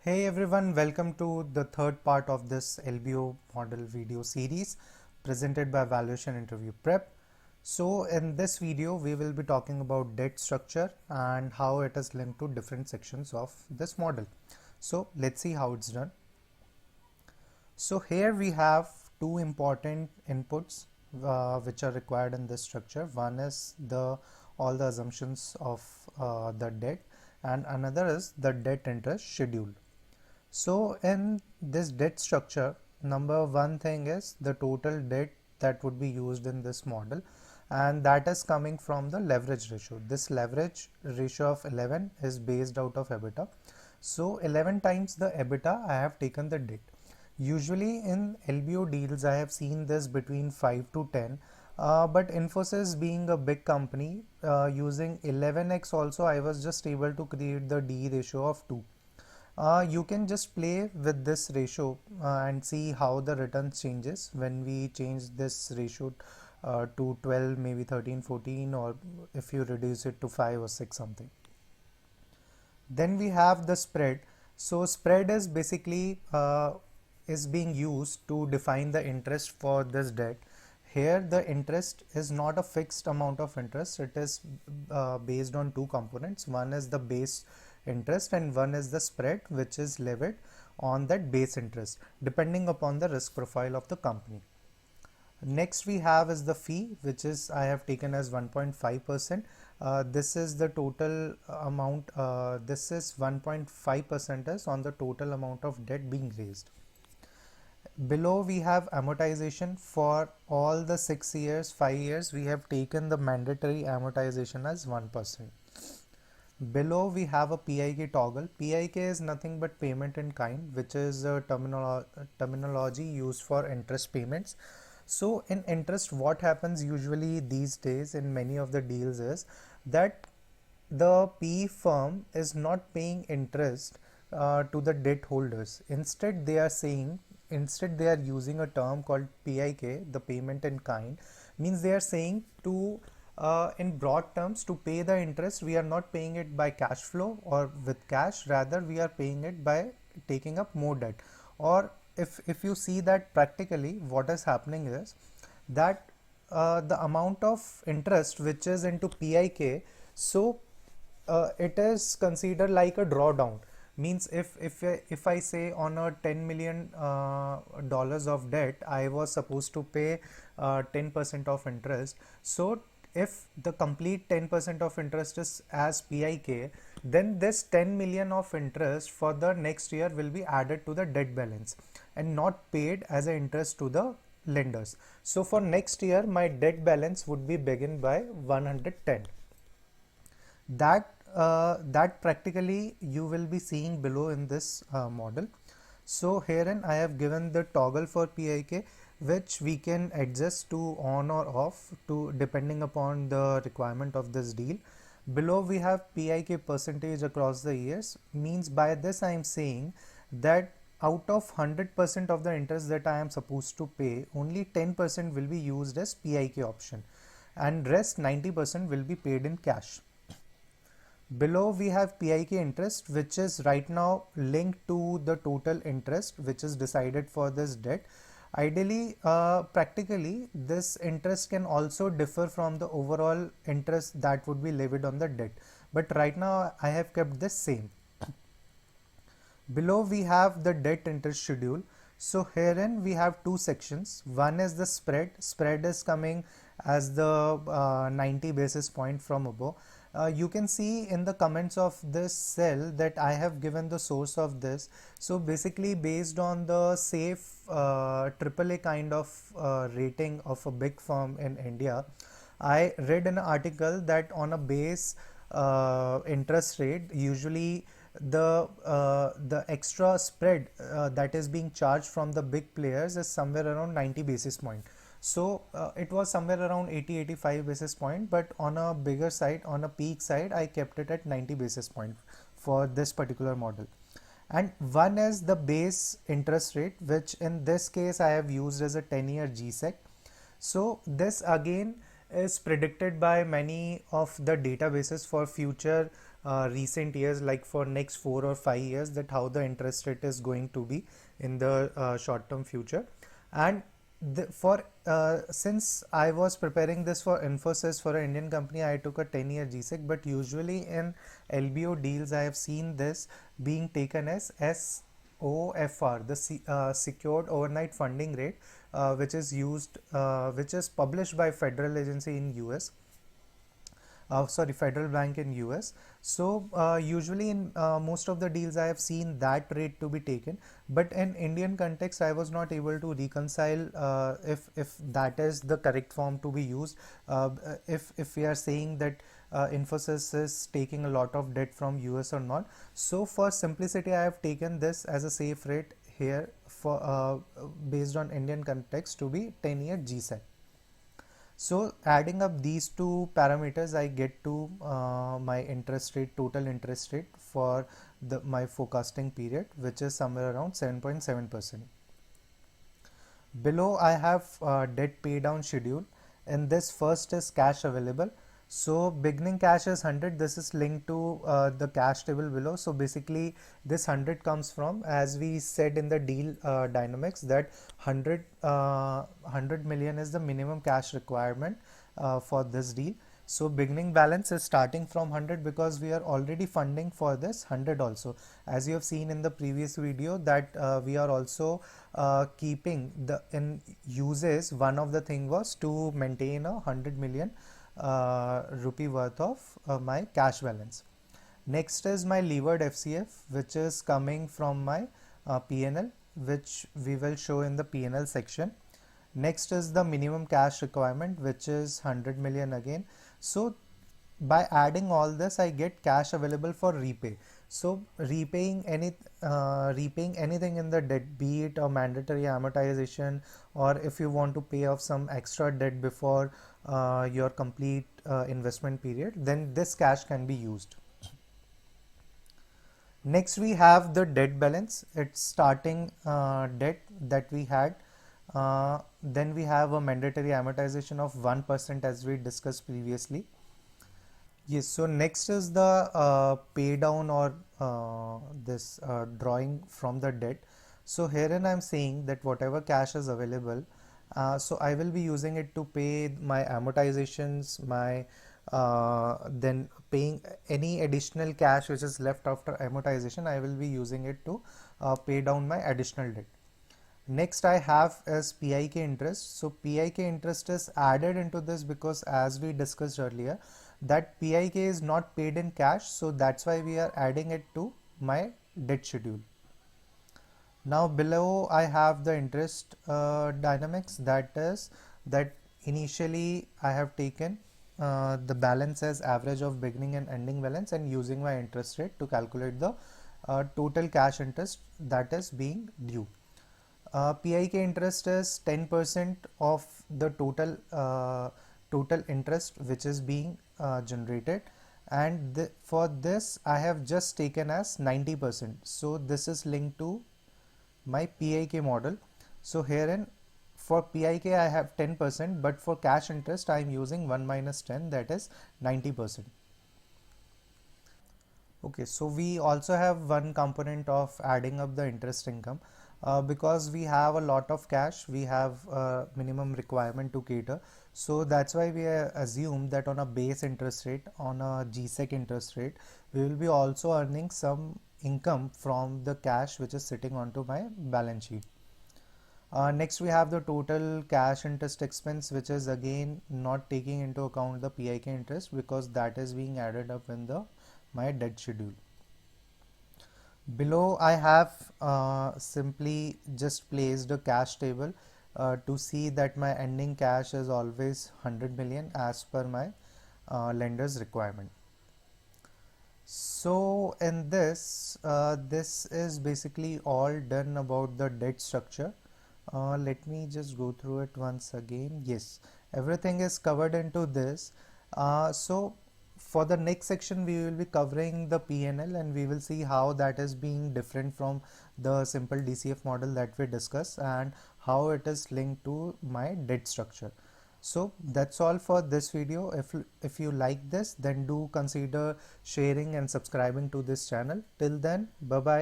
Hey everyone, welcome to the third part of this LBO model video series presented by Valuation Interview Prep. So in this video, we will be talking about debt structure and how it is linked to different sections of this model. So let's see how it's done. So here we have two important inputs which are required in this structure. One is all the assumptions of the debt, and another is the debt interest schedule. So in this debt structure, number one thing is the total debt that would be used in this model, and that is coming from the leverage ratio. This leverage ratio of 11 is based out of EBITDA. So 11 times the EBITDA, I have taken the debt. Usually in LBO deals, I have seen this between 5 to 10. But Infosys being a big company, using 11x also, I was just able to create the D ratio of 2. You can just play with this ratio and see how the returns changes when we change this ratio to 12, maybe 13, 14, or if you reduce it to 5 or 6 something. Then we have the spread. So spread is basically is being used to define the interest for this debt. Here the interest is not a fixed amount of interest. It is based on two components. One is the base interest and one is the spread, which is levied on that base interest depending upon the risk profile of the company. Next we have is the fee, which is I have taken as 1.5%. This is the total amount. This is 1.5% on the total amount of debt being raised. Below we have amortization for all the 6 years, 5 years. We have taken the mandatory amortization as 1%. Below we have a PIK toggle. PIK is nothing but payment in kind, which is a terminology used for interest payments. So in interest, what happens usually these days in many of the deals is that the PE firm is not paying interest to the debt holders. Instead they are using a term called PIK, the payment in kind. Means they are saying to in broad terms, to pay the interest, we are not paying it by cash flow or with cash, rather we are paying it by taking up more debt. Or if you see that practically, what is happening is that the amount of interest which is into PIK, so it is considered like a drawdown. Means if I say on a $10 million dollars of debt, I was supposed to pay 10% of interest. So if the complete 10% of interest is as PIK, then this 10 million of interest for the next year will be added to the debt balance and not paid as an interest to the lenders. So for next year, my debt balance would be begin by 110. That practically you will be seeing below in this model. So herein I have given the toggle for PIK, which we can adjust to on or off to depending upon the requirement of this deal. Below we have PIK percentage across the years. Means by this I am saying that out of 100% of the interest that I am supposed to pay, only 10% will be used as PIK option and rest 90% will be paid in cash. Below we have PIK interest, which is right now linked to the total interest which is decided for this debt. Ideally, practically, this interest can also differ from the overall interest that would be levied on the debt. But right now I have kept this same. Below we have the debt interest schedule. So herein we have two sections. One is the spread. Spread is coming as the 90 basis point from above. You can see in the comments of this cell that I have given the source of this. So basically based on the safe AAA kind of rating of a big firm in India, I read an article that on a base interest rate, usually the extra spread that is being charged from the big players is somewhere around 90 basis point. So it was somewhere around 80-85 basis point, but on a bigger side, on a peak side, I kept it at 90 basis point for this particular model. And one is the base interest rate, which in this case I have used as a 10-year GSEC. So this again is predicted by many of the databases for future recent years, like for next 4 or 5 years, that how the interest rate is going to be in the short term future. And for since I was preparing this for Infosys for an Indian company, I took a 10-year GSEC, but usually in LBO deals I have seen this being taken as SOFR, the secured overnight funding rate, which is used, which is published by federal agency in US, sorry, Federal Bank in US. So usually in most of the deals I have seen that rate to be taken, but in Indian context I was not able to reconcile if that is the correct form to be used. If we are saying that Infosys is taking a lot of debt from US or not. So for simplicity I have taken this as a safe rate here for based on Indian context to be 10-year GSEC. So adding up these two parameters, I get to my interest rate, total interest rate for my forecasting period, which is somewhere around 7.7%. Below I have debt pay down schedule. In this, first is cash available. So beginning cash is 100. This is linked to the cash table below. So basically this 100 comes from, as we said in the deal dynamics, that 100 million is the minimum cash requirement for this deal. So beginning balance is starting from 100 because we are already funding for this 100 also. As you have seen in the previous video that we are also keeping the in uses, one of the thing was to maintain a 100 million rupee worth of my cash balance. Next is my levered FCF, which is coming from my PNL, which we will show in the PNL section. Next is the minimum cash requirement, which is 100 million again. So by adding all this, I get cash available for repay. So repaying anything in the debt, be it a mandatory amortization, or if you want to pay off some extra debt before your complete investment period, then this cash can be used. Next we have the debt balance. It's starting debt that we had. Then we have a mandatory amortization of 1% as we discussed previously. Yes, so next is the pay down or this drawing from the debt. So herein I'm saying that whatever cash is available, so I will be using it to pay my amortizations, my then paying any additional cash which is left after amortization, I will be using it to pay down my additional debt. Next I have is PIK interest. So PIK interest is added into this because, as we discussed earlier, that PIK is not paid in cash, so that's why we are adding it to my debt schedule. Now below I have the interest dynamics, that is that initially I have taken the balance as average of beginning and ending balance and using my interest rate to calculate the total cash interest that is being due. PIK interest is 10% of the total interest which is being generated, and for this I have just taken as 90%. So this is linked to my PIK model. So herein for PIK I have 10%, but for cash interest I am using 1 minus 10, that is 90%. Okay, so we also have one component of adding up the interest income. Because we have a lot of cash, we have a minimum requirement to cater. So that's why we assume that on a base interest rate, on a GSEC interest rate, we will be also earning some income from the cash which is sitting onto my balance sheet. Next we have the total cash interest expense, which is again not taking into account the PIK interest because that is being added up in my debt schedule. Below I have simply just placed a cash table to see that my ending cash is always 100 million as per my lender's requirement. So in this, this is basically all done about the debt structure. Let me just go through it once again. Yes, everything is covered into this. So for the next section we will be covering the PNL and we will see how that is being different from the simple DCF model that we discussed and how it is linked to my debt structure. So that's all for this video. If you like this, then do consider sharing and subscribing to this channel. Till then, bye bye.